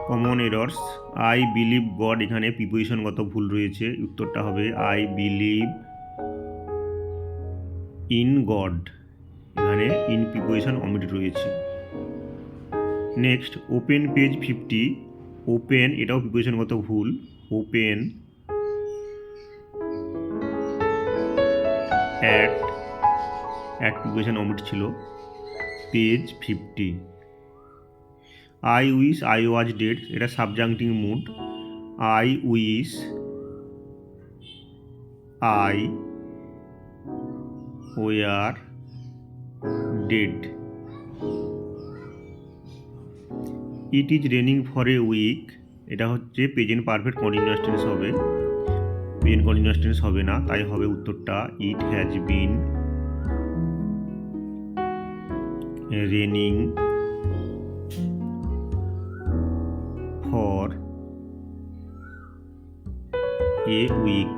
Common errors, I believe God, এখানে প্রিপোজিশনগত ভুল রয়েছে, উত্তরটা হবে আই বিলিভ ইন গড, এখানে ইন প্রিপোজিশন অমিট রয়েছে। নেক্সট ওপেন পেজ 50, ওপেন এটাও প্রিপোজিশনগত ভুল, ওপেন অ্যাট প্রিপোজিশন অমিট ছিল, page 50। I wish I was dead, এটা subjunctive mood, I wish I were dead. It is raining for a week, এটা হচ্ছে present perfect continuous tense হবে, present continuous tense হবে না, তাই হবে উত্তরটা it has been raining for a week.